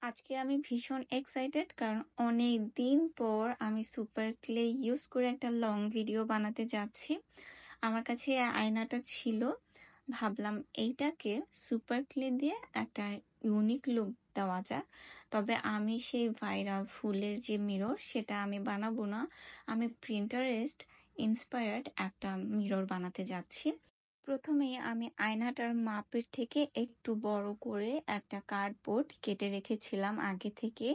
আজকে আমি ভীষণ এক্সাইটেড কারণ অনেক দিন পর আমি সুপার ক্লে ইউজ করে একটা লং ভিডিও বানাতে যাচ্ছি। আমার কাছে এই আয়নাটা ছিল, ভাবলাম এইটাকে সুপার ক্লে দিয়ে একটা ইউনিক লুক দেওয়া যাক। তবে আমি সেই ভাইরাল ফুলের যে মিরর সেটা আমি বানাবো না, আমি প্রিন্টারেস্ট ইন্সপায়ার্ড একটা মিরর বানাতে যাচ্ছি। প্রথমেই আমি আয়নাটার মাপের থেকে একটু বড় করে একটা কার্ডবোর্ড কেটে রেখেছিলাম আগে থেকে।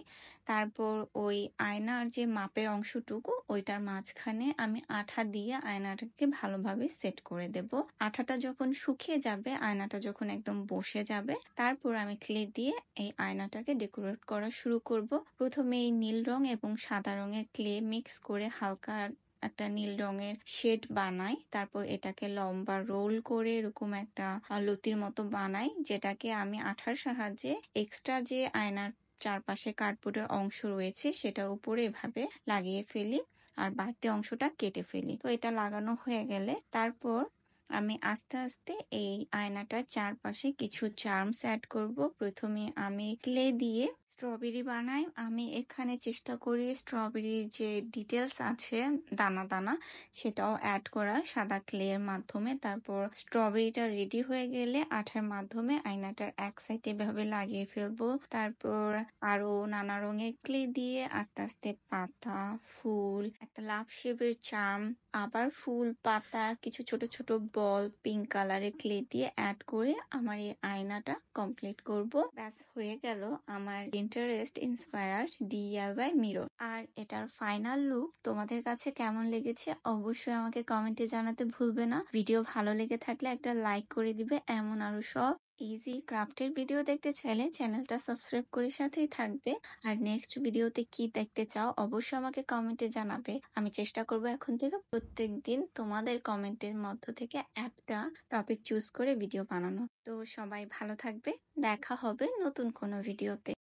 তারপর ওই আয়নার যে মাপের অংশটুকু ওইটার মাঝখানে আমি আঠা দিয়ে আয়নাটাকে ভালোভাবে সেট করে দেব। আঠাটা যখন শুকিয়ে যাবে, আয়নাটা যখন একদম বসে যাবে, তারপর আমি ক্লে দিয়ে এই আয়নাটাকে ডেকোরেট করা শুরু করব। প্রথমে এই নীল রং এবং সাদা রঙের ক্লে মিক্স করে হালকা একটা নীল রঙের শেড বানাই, তারপর এটাকে লম্বা রোল করে এরকম একটা লতির মতো বানাই, যেটাকে আমি আঠার সাহায্যে এক্সট্রা যে আয়নার চারপাশে কার্ডবোর্ডের অংশ রয়েছে সেটার উপরে এভাবে লাগিয়ে ফেলি আর বাড়তি অংশটা কেটে ফেলি। তো এটা লাগানো হয়ে গেলে তারপর আমি আস্তে আস্তে এই আয়নাটার চারপাশে কিছু চার্মস অ্যাড করব। প্রথমে আমি ক্লে দিয়ে স্ট্রবেরি বানাই। আমি এখানে চেষ্টা করি স্ট্রবেরির যে ডিটেলস আছে দানা দানা সেটাও অ্যাড করা সাদা ক্লে এর মাধ্যমে। তারপর স্ট্রবেরিটা রেডি হয়ে গেলে আঠার মাধ্যমে আয়নাটার এক সাইডে এভাবে লাগিয়ে ফেলবো। তারপর আরো নানা রঙের ক্লে দিয়ে আস্তে আস্তে পাতা, ফুল, একটা লাভ শেপের চার্ম, আবার ফুল, পাতা, কিছু ছোট ছোট বল পিঙ্ক কালারের ক্লে দিয়ে অ্যাড করে আমার এই আয়নাটা কমপ্লিট করব। ব্যাস হয়ে গেল আমার ইন্টারেস্ট ইন্সপায়ার্ড ডিআইওয়াই মিরর। আর এটার ফাইনাল লুক তোমাদের কাছে কেমন লেগেছে অবশ্যই আমাকে কমেন্টে জানাতে ভুলবে না। ভিডিও ভালো লেগে থাকলে একটা লাইক করে দিবে। এমন আরো সব ইজি ক্রাফটের ভিডিও দেখতে চাইলে চ্যানেলটা সাবস্ক্রাইব করে সাথেই থাকবে। আর নেক্সট ভিডিওতে কি দেখতে চাও অবশ্যই আমাকে কমেন্টে জানাবে। আমি চেষ্টা করব এখন থেকে প্রত্যেক দিন তোমাদের কমেন্টের মধ্য থেকে একটা টপিক চুজ করে ভিডিও বানানো। তো সবাই ভালো থাকবে, দেখা হবে নতুন কোনো ভিডিওতে।